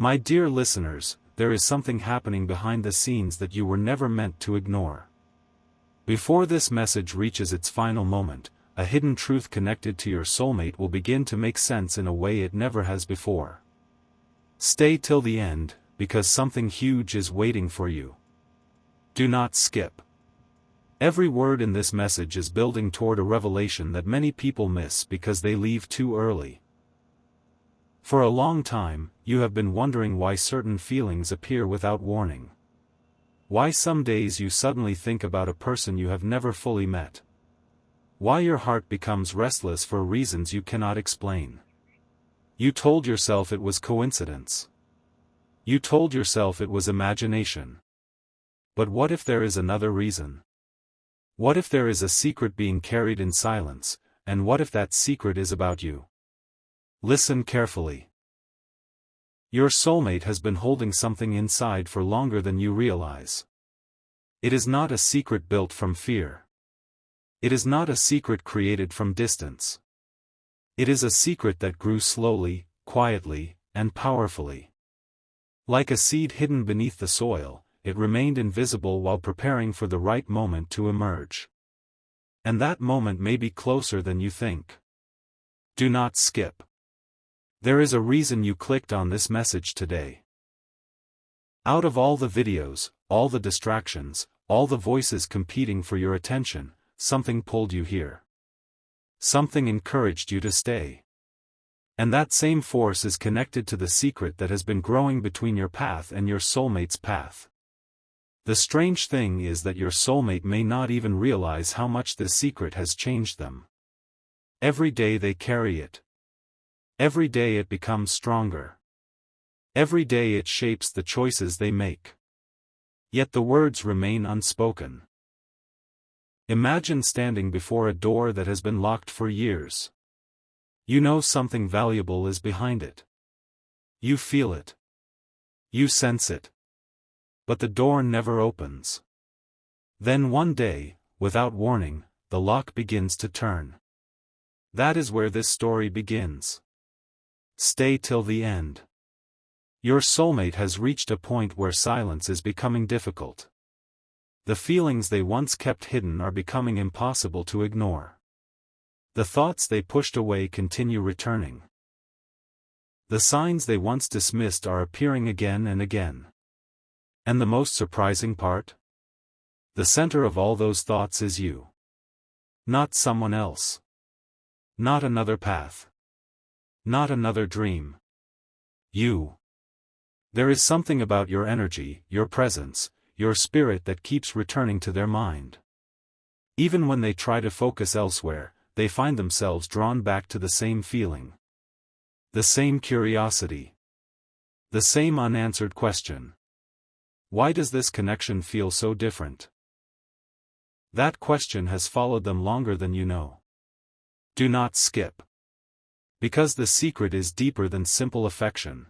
My dear listeners, there is something happening behind the scenes that you were never meant to ignore. Before this message reaches its final moment, a hidden truth connected to your soulmate will begin to make sense in a way it never has before. Stay till the end, because something huge is waiting for you. Do not skip. Every word in this message is building toward a revelation that many people miss because they leave too early. For a long time, you have been wondering why certain feelings appear without warning. Why some days you suddenly think about a person you have never fully met. Why your heart becomes restless for reasons you cannot explain. You told yourself it was coincidence. You told yourself it was imagination. But what if there is another reason? What if there is a secret being carried in silence, and what if that secret is about you? Listen carefully. Your soulmate has been holding something inside for longer than you realize. It is not a secret built from fear. It is not a secret created from distance. It is a secret that grew slowly, quietly, and powerfully. Like a seed hidden beneath the soil, it remained invisible while preparing for the right moment to emerge. And that moment may be closer than you think. Do not skip. There is a reason you clicked on this message today. Out of all the videos, all the distractions, all the voices competing for your attention, something pulled you here. Something encouraged you to stay. And that same force is connected to the secret that has been growing between your path and your soulmate's path. The strange thing is that your soulmate may not even realize how much this secret has changed them. Every day they carry it. Every day it becomes stronger. Every day it shapes the choices they make. Yet the words remain unspoken. Imagine standing before a door that has been locked for years. You know something valuable is behind it. You feel it. You sense it. But the door never opens. Then one day, without warning, the lock begins to turn. That is where this story begins. Stay till the end. Your soulmate has reached a point where silence is becoming difficult. The feelings they once kept hidden are becoming impossible to ignore. The thoughts they pushed away continue returning. The signs they once dismissed are appearing again and again. And the most surprising part? The center of all those thoughts is you. Not someone else. Not another path. Not another dream. You. There is something about your energy, your presence, your spirit that keeps returning to their mind. Even when they try to focus elsewhere, they find themselves drawn back to the same feeling. The same curiosity. The same unanswered question. Why does this connection feel so different? That question has followed them longer than you know. Do not skip. Because the secret is deeper than simple affection.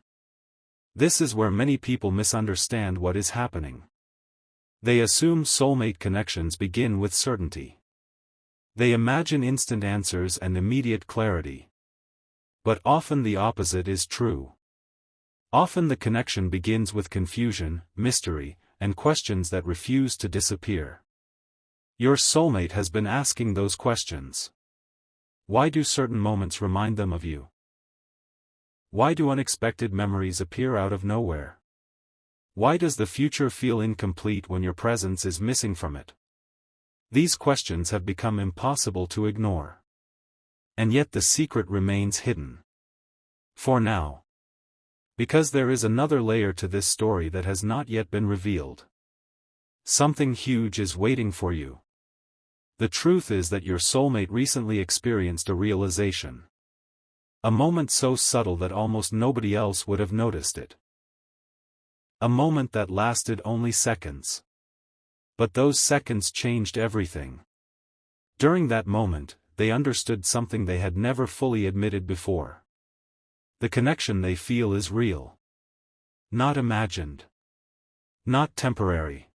This is where many people misunderstand what is happening. They assume soulmate connections begin with certainty. They imagine instant answers and immediate clarity. But often the opposite is true. Often the connection begins with confusion, mystery, and questions that refuse to disappear. Your soulmate has been asking those questions. Why do certain moments remind them of you? Why do unexpected memories appear out of nowhere? Why does the future feel incomplete when your presence is missing from it? These questions have become impossible to ignore. And yet the secret remains hidden. For now. Because there is another layer to this story that has not yet been revealed. Something huge is waiting for you. The truth is that your soulmate recently experienced a realization. A moment so subtle that almost nobody else would have noticed it. A moment that lasted only seconds. But those seconds changed everything. During that moment, they understood something they had never fully admitted before. The connection they feel is real. Not imagined. Not temporary.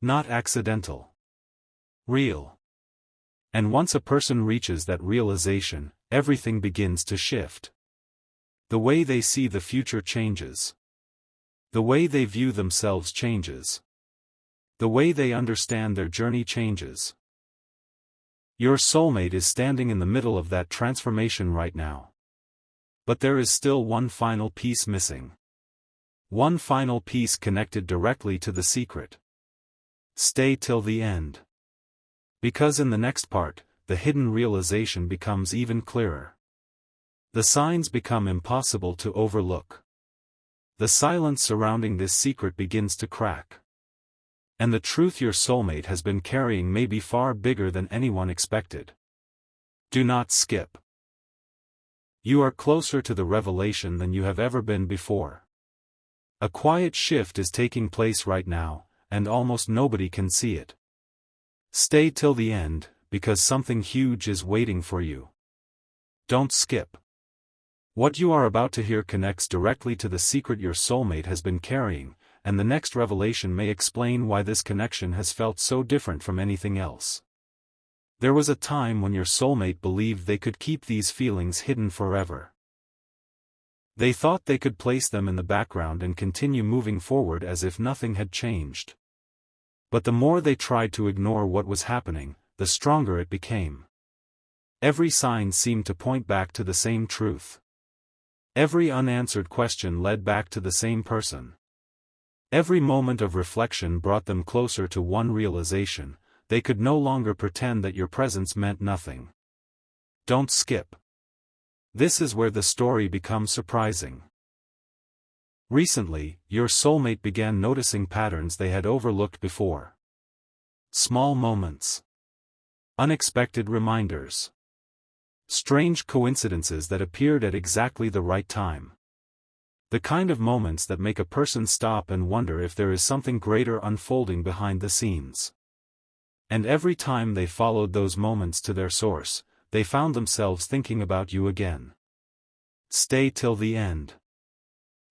Not accidental. Real. And once a person reaches that realization, everything begins to shift. The way they see the future changes. The way they view themselves changes. The way they understand their journey changes. Your soulmate is standing in the middle of that transformation right now. But there is still one final piece missing. One final piece connected directly to the secret. Stay till the end. Because in the next part, the hidden realization becomes even clearer. The signs become impossible to overlook. The silence surrounding this secret begins to crack. And the truth your soulmate has been carrying may be far bigger than anyone expected. Do not skip. You are closer to the revelation than you have ever been before. A quiet shift is taking place right now, and almost nobody can see it. Stay till the end, because something huge is waiting for you. Don't skip. What you are about to hear connects directly to the secret your soulmate has been carrying, and the next revelation may explain why this connection has felt so different from anything else. There was a time when your soulmate believed they could keep these feelings hidden forever. They thought they could place them in the background and continue moving forward as if nothing had changed. But the more they tried to ignore what was happening, the stronger it became. Every sign seemed to point back to the same truth. Every unanswered question led back to the same person. Every moment of reflection brought them closer to one realization: they could no longer pretend that your presence meant nothing. Don't skip. This is where the story becomes surprising. Recently, your soulmate began noticing patterns they had overlooked before. Small moments. Unexpected reminders. Strange coincidences that appeared at exactly the right time. The kind of moments that make a person stop and wonder if there is something greater unfolding behind the scenes. And every time they followed those moments to their source, they found themselves thinking about you again. Stay till the end.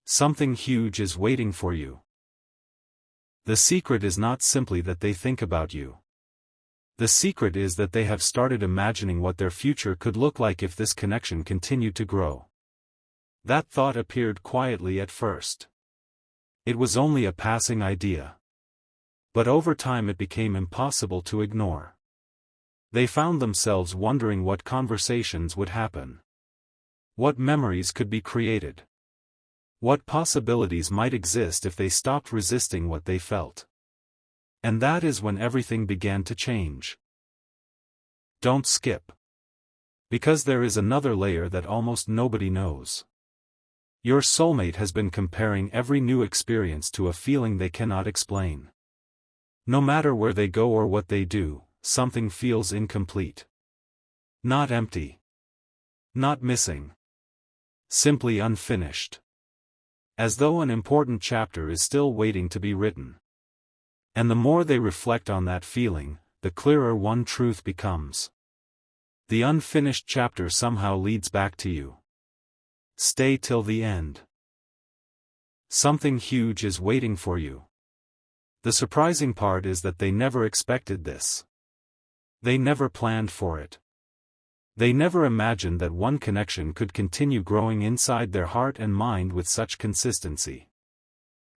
Something huge is waiting for you. The secret is not simply that they think about you. The secret is that they have started imagining what their future could look like if this connection continued to grow. That thought appeared quietly at first. It was only a passing idea. But over time it became impossible to ignore. They found themselves wondering what conversations would happen. What memories could be created. What possibilities might exist if they stopped resisting what they felt. And that is when everything began to change. Don't skip. Because there is another layer that almost nobody knows. Your soulmate has been comparing every new experience to a feeling they cannot explain. No matter where they go or what they do, something feels incomplete. Not empty. Not missing. Simply unfinished. As though an important chapter is still waiting to be written. And the more they reflect on that feeling, the clearer one truth becomes. The unfinished chapter somehow leads back to you. Stay till the end. Something huge is waiting for you. The surprising part is that they never expected this. They never planned for it. They never imagined that one connection could continue growing inside their heart and mind with such consistency.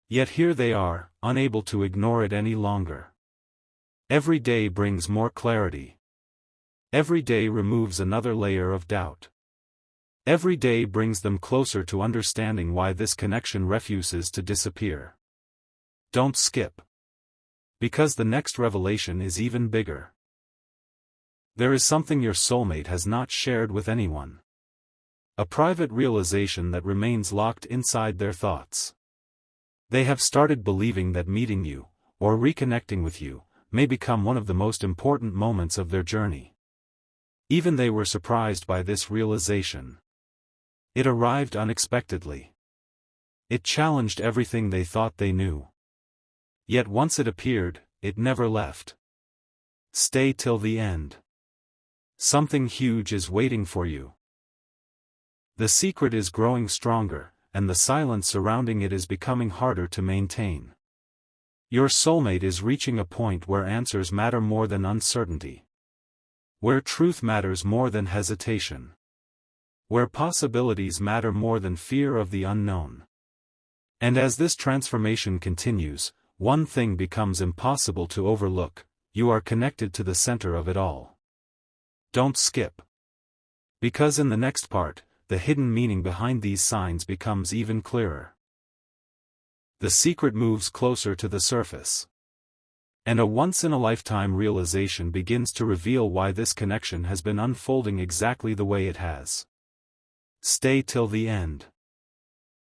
Yet here they are, unable to ignore it any longer. Every day brings more clarity. Every day removes another layer of doubt. Every day brings them closer to understanding why this connection refuses to disappear. Don't skip. Because the next revelation is even bigger. There is something your soulmate has not shared with anyone. A private realization that remains locked inside their thoughts. They have started believing that meeting you, or reconnecting with you, may become one of the most important moments of their journey. Even they were surprised by this realization. It arrived unexpectedly. It challenged everything they thought they knew. Yet once it appeared, it never left. Stay till the end. Something huge is waiting for you. The secret is growing stronger, and the silence surrounding it is becoming harder to maintain. Your soulmate is reaching a point where answers matter more than uncertainty. Where truth matters more than hesitation. where possibilities matter more than fear of the unknown. And as this transformation continues, one thing becomes impossible to overlook: you are connected to the center of it all. Don't skip. Because in the next part, the hidden meaning behind these signs becomes even clearer. The secret moves closer to the surface. And a once-in-a-lifetime realization begins to reveal why this connection has been unfolding exactly the way it has. Stay till the end.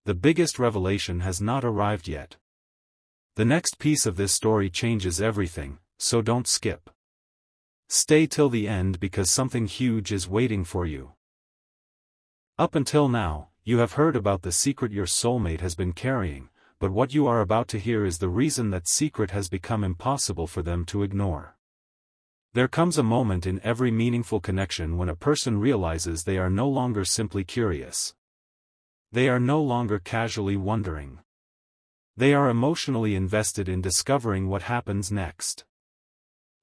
The biggest revelation has not arrived yet. The next piece of this story changes everything, so don't skip. Stay till the end because something huge is waiting for you. Up until now, you have heard about the secret your soulmate has been carrying, but what you are about to hear is the reason that secret has become impossible for them to ignore. There comes a moment in every meaningful connection when a person realizes they are no longer simply curious. They are no longer casually wondering. They are emotionally invested in discovering what happens next.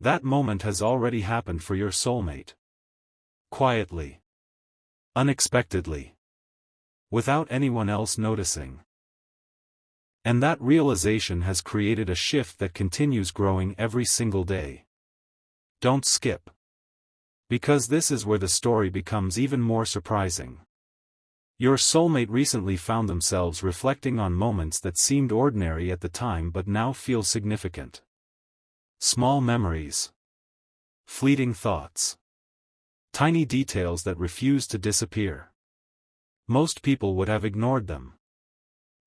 That moment has already happened for your soulmate. Quietly. Unexpectedly. Without anyone else noticing. And that realization has created a shift that continues growing every single day. Don't skip. Because this is where the story becomes even more surprising. Your soulmate recently found themselves reflecting on moments that seemed ordinary at the time but now feel significant. Small memories. Fleeting thoughts. Tiny details that refuse to disappear. Most people would have ignored them.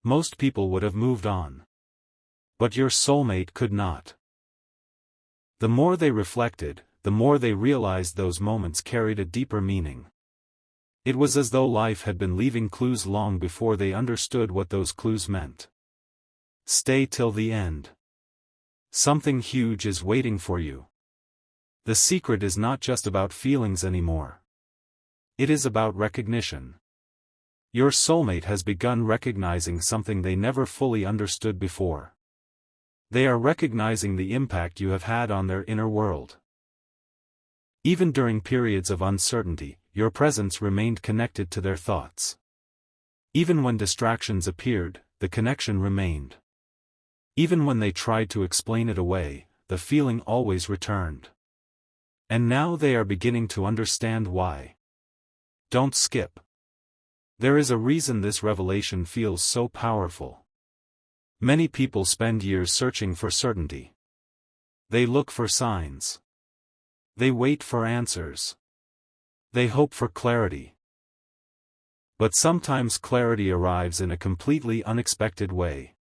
Most people would have moved on. But your soulmate could not. The more they reflected, the more they realized those moments carried a deeper meaning. It was as though life had been leaving clues long before they understood what those clues meant. Stay till the end. Something huge is waiting for you. The secret is not just about feelings anymore. It is about recognition. Your soulmate has begun recognizing something they never fully understood before. They are recognizing the impact you have had on their inner world. Even during periods of uncertainty, your presence remained connected to their thoughts. Even when distractions appeared, the connection remained. Even when they tried to explain it away, the feeling always returned. And now they are beginning to understand why. Don't skip. There is a reason this revelation feels so powerful. Many people spend years searching for certainty. They look for signs. They wait for answers. They hope for clarity. But sometimes clarity arrives in a completely unexpected way.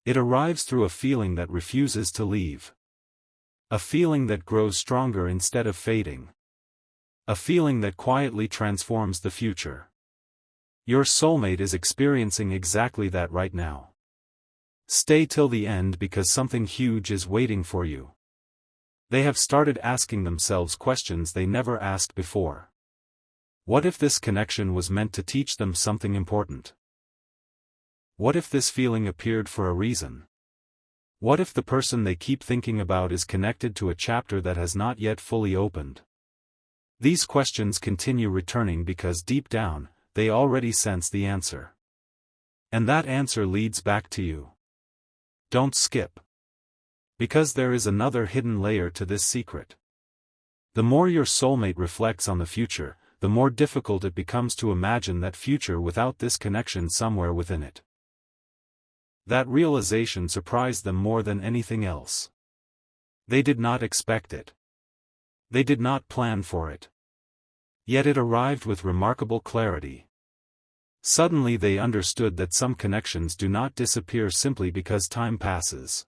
It arrives through a feeling that refuses to leave. A feeling that grows stronger instead of fading. A feeling that quietly transforms the future. Your soulmate is experiencing exactly that right now. Stay till the end because something huge is waiting for you. They have started asking themselves questions they never asked before. What if this connection was meant to teach them something important? What if this feeling appeared for a reason? What if the person they keep thinking about is connected to a chapter that has not yet fully opened? These questions continue returning because deep down, they already sense the answer. And that answer leads back to you. Don't skip. Because there is another hidden layer to this secret. The more your soulmate reflects on the future, the more difficult it becomes to imagine that future without this connection somewhere within it. That realization surprised them more than anything else. They did not expect it. They did not plan for it. Yet it arrived with remarkable clarity. Suddenly they understood that some connections do not disappear simply because time passes.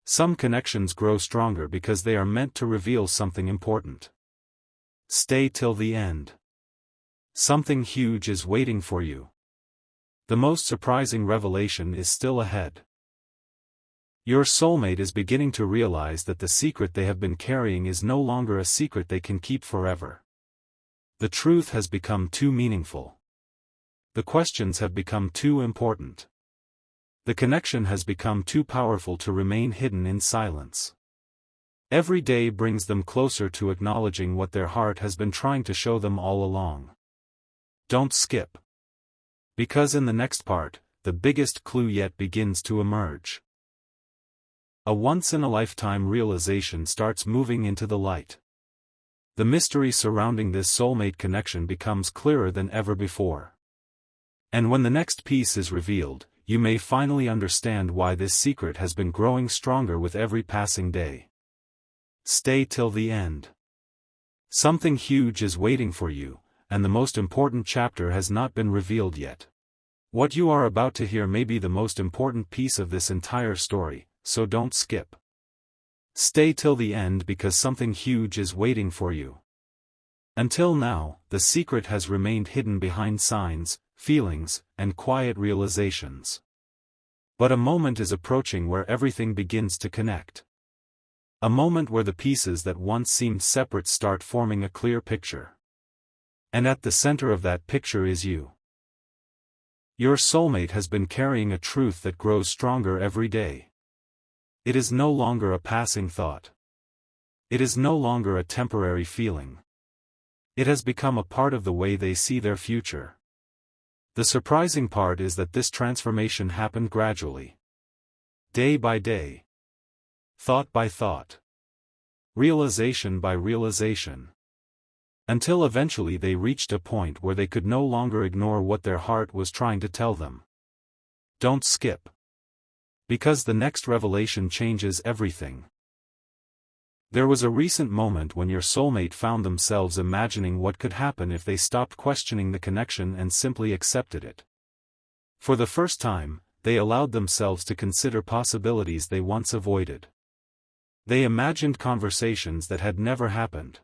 Some connections grow stronger because they are meant to reveal something important. Stay till the end. Something huge is waiting for you. The most surprising revelation is still ahead. Your soulmate is beginning to realize that the secret they have been carrying is no longer a secret they can keep forever. The truth has become too meaningful. The questions have become too important. The connection has become too powerful to remain hidden in silence. Every day brings them closer to acknowledging what their heart has been trying to show them all along. Don't skip. Because in the next part, the biggest clue yet begins to emerge. A once-in-a-lifetime realization starts moving into the light. The mystery surrounding this soulmate connection becomes clearer than ever before. And when the next piece is revealed, you may finally understand why this secret has been growing stronger with every passing day. Stay till the end. Something huge is waiting for you, and the most important chapter has not been revealed yet. What you are about to hear may be the most important piece of this entire story, so don't skip. Stay till the end because something huge is waiting for you. Until now, the secret has remained hidden behind signs, feelings, and quiet realizations. But a moment is approaching where everything begins to connect. A moment where the pieces that once seemed separate start forming a clear picture. And at the center of that picture is you. Your soulmate has been carrying a truth that grows stronger every day. It is no longer a passing thought. It is no longer a temporary feeling. It has become a part of the way they see their future. The surprising part is that this transformation happened gradually. Day by day. Thought by thought. Realization by realization. Until eventually they reached a point where they could no longer ignore what their heart was trying to tell them. Don't skip. Because the next revelation changes everything. There was a recent moment when your soulmate found themselves imagining what could happen if they stopped questioning the connection and simply accepted it. For the first time, they allowed themselves to consider possibilities they once avoided. They imagined conversations that had never happened.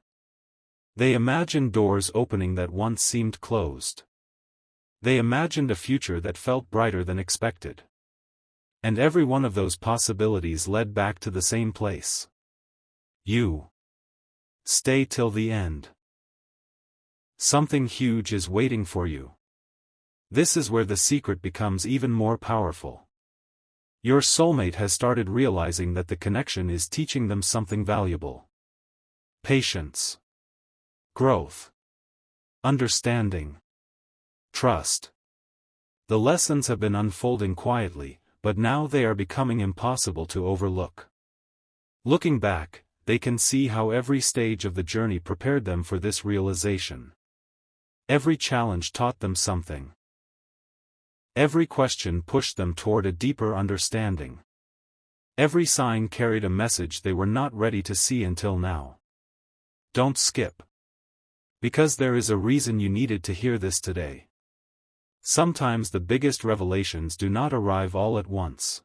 They imagined doors opening that once seemed closed. They imagined a future that felt brighter than expected. And every one of those possibilities led back to the same place. You. Stay till the end. Something huge is waiting for you. This is where the secret becomes even more powerful. Your soulmate has started realizing that the connection is teaching them something valuable. Patience. Growth. Understanding. Trust. The lessons have been unfolding quietly, but now they are becoming impossible to overlook. Looking back, they can see how every stage of the journey prepared them for this realization. Every challenge taught them something. Every question pushed them toward a deeper understanding. Every sign carried a message they were not ready to see until now. Don't skip. Because there is a reason you needed to hear this today. Sometimes the biggest revelations do not arrive all at once.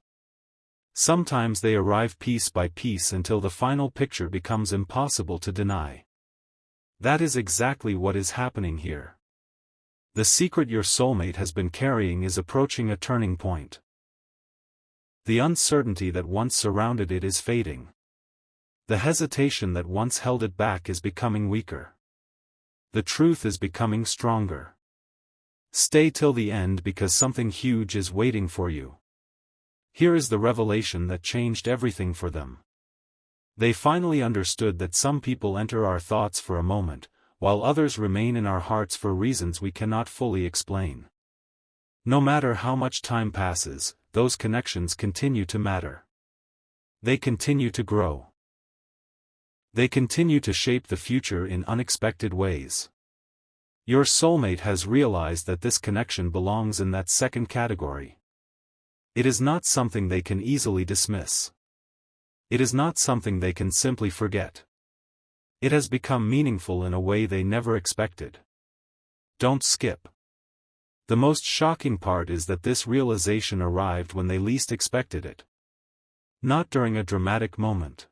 Sometimes they arrive piece by piece until the final picture becomes impossible to deny. That is exactly what is happening here. The secret your soulmate has been carrying is approaching a turning point. The uncertainty that once surrounded it is fading. The hesitation that once held it back is becoming weaker. The truth is becoming stronger. Stay till the end because something huge is waiting for you. Here is the revelation that changed everything for them. They finally understood that some people enter our thoughts for a moment, while others remain in our hearts for reasons we cannot fully explain. No matter how much time passes, those connections continue to matter. They continue to grow. They continue to shape the future in unexpected ways. Your soulmate has realized that this connection belongs in that second category. It is not something they can easily dismiss. It is not something they can simply forget. It has become meaningful in a way they never expected. Don't skip. The most shocking part is that this realization arrived when they least expected it. Not during a dramatic moment.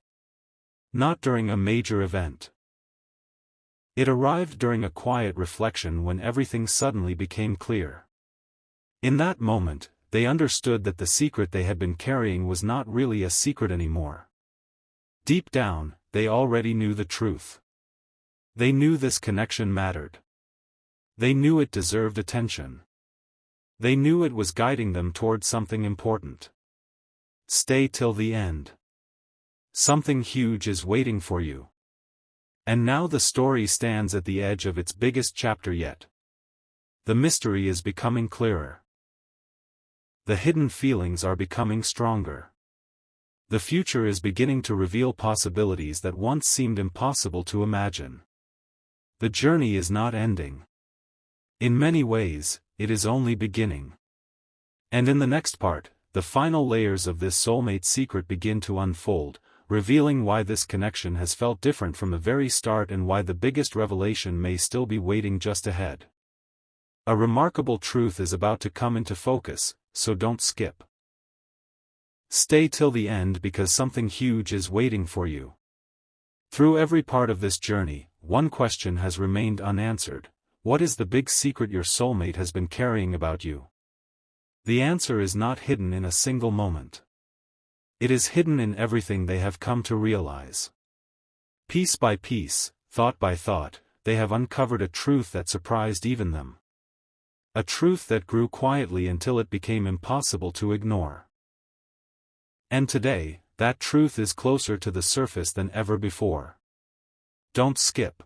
Not during a major event. It arrived during a quiet reflection when everything suddenly became clear. In that moment, they understood that the secret they had been carrying was not really a secret anymore. Deep down, they already knew the truth. They knew this connection mattered. They knew it deserved attention. They knew it was guiding them toward something important. Stay till the end. Something huge is waiting for you. And now the story stands at the edge of its biggest chapter yet. The mystery is becoming clearer. The hidden feelings are becoming stronger. The future is beginning to reveal possibilities that once seemed impossible to imagine. The journey is not ending. In many ways, it is only beginning. And in the next part, the final layers of this soulmate secret begin to unfold, revealing why this connection has felt different from the very start and why the biggest revelation may still be waiting just ahead. A remarkable truth is about to come into focus, so don't skip. Stay till the end because something huge is waiting for you. Through every part of this journey, one question has remained unanswered. What is the big secret your soulmate has been carrying about you? The answer is not hidden in a single moment. It is hidden in everything they have come to realize. Piece by piece, thought by thought, they have uncovered a truth that surprised even them. A truth that grew quietly until it became impossible to ignore. And today, that truth is closer to the surface than ever before. Don't skip.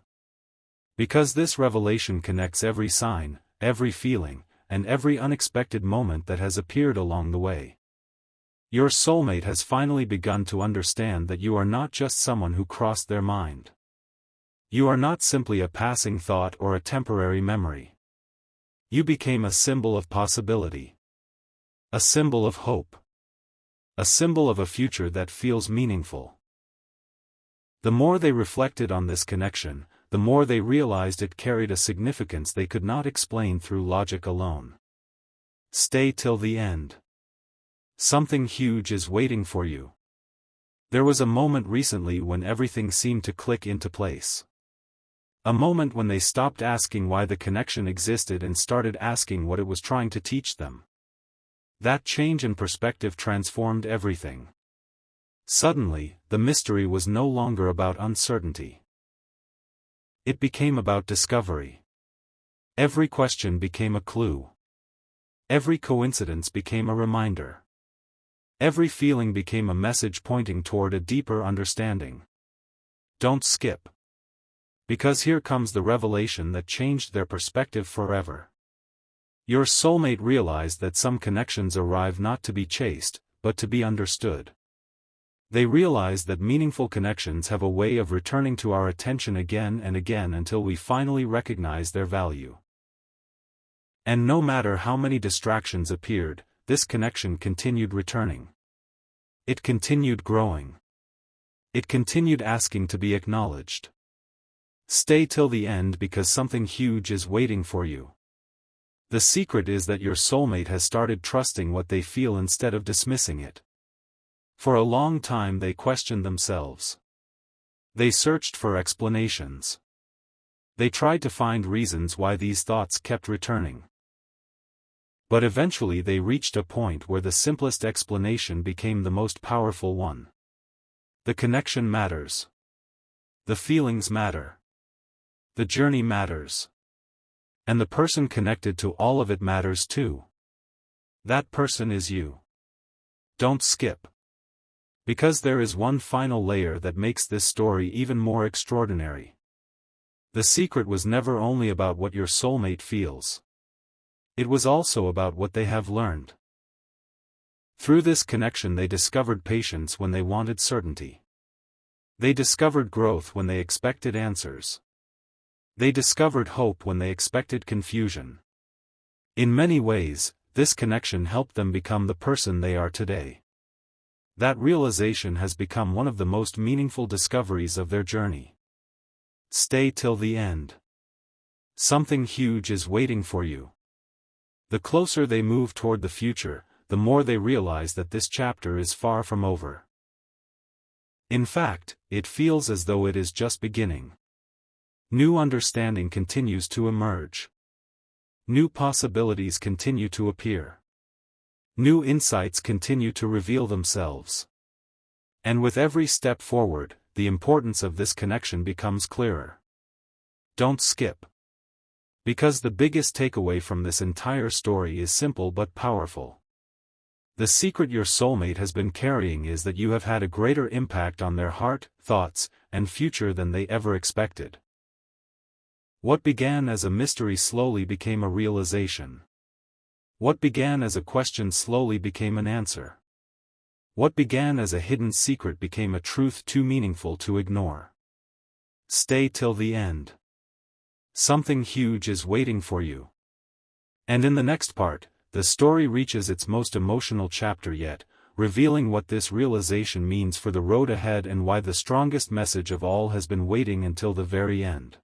Because this revelation connects every sign, every feeling, and every unexpected moment that has appeared along the way. Your soulmate has finally begun to understand that you are not just someone who crossed their mind. You are not simply a passing thought or a temporary memory. You became a symbol of possibility. A symbol of hope. A symbol of a future that feels meaningful. The more they reflected on this connection, the more they realized it carried a significance they could not explain through logic alone. Stay till the end. Something huge is waiting for you. There was a moment recently when everything seemed to click into place. A moment when they stopped asking why the connection existed and started asking what it was trying to teach them. That change in perspective transformed everything. Suddenly, the mystery was no longer about uncertainty. It became about discovery. Every question became a clue. Every coincidence became a reminder. Every feeling became a message pointing toward a deeper understanding. Don't skip. Because here comes the revelation that changed their perspective forever. Your soulmate realized that some connections arrive not to be chased, but to be understood. They realized that meaningful connections have a way of returning to our attention again and again until we finally recognize their value. And no matter how many distractions appeared, this connection continued returning. It continued growing. It continued asking to be acknowledged. Stay till the end because something huge is waiting for you. The secret is that your soulmate has started trusting what they feel instead of dismissing it. For a long time they questioned themselves. They searched for explanations. They tried to find reasons why these thoughts kept returning. But eventually they reached a point where the simplest explanation became the most powerful one. The connection matters. The feelings matter. The journey matters. And the person connected to all of it matters too. That person is you. Don't skip. Because there is one final layer that makes this story even more extraordinary. The secret was never only about what your soulmate feels. It was also about what they have learned. Through this connection they discovered patience when they wanted certainty. They discovered growth when they expected answers. They discovered hope when they expected confusion. In many ways, this connection helped them become the person they are today. That realization has become one of the most meaningful discoveries of their journey. Stay till the end. Something huge is waiting for you. The closer they move toward the future, the more they realize that this chapter is far from over. In fact, it feels as though it is just beginning. New understanding continues to emerge. New possibilities continue to appear. New insights continue to reveal themselves. And with every step forward, the importance of this connection becomes clearer. Don't skip. Because the biggest takeaway from this entire story is simple but powerful. The secret your soulmate has been carrying is that you have had a greater impact on their heart, thoughts, and future than they ever expected. What began as a mystery slowly became a realization. What began as a question slowly became an answer. What began as a hidden secret became a truth too meaningful to ignore. Stay till the end. Something huge is waiting for you. And in the next part, the story reaches its most emotional chapter yet, revealing what this realization means for the road ahead and why the strongest message of all has been waiting until the very end.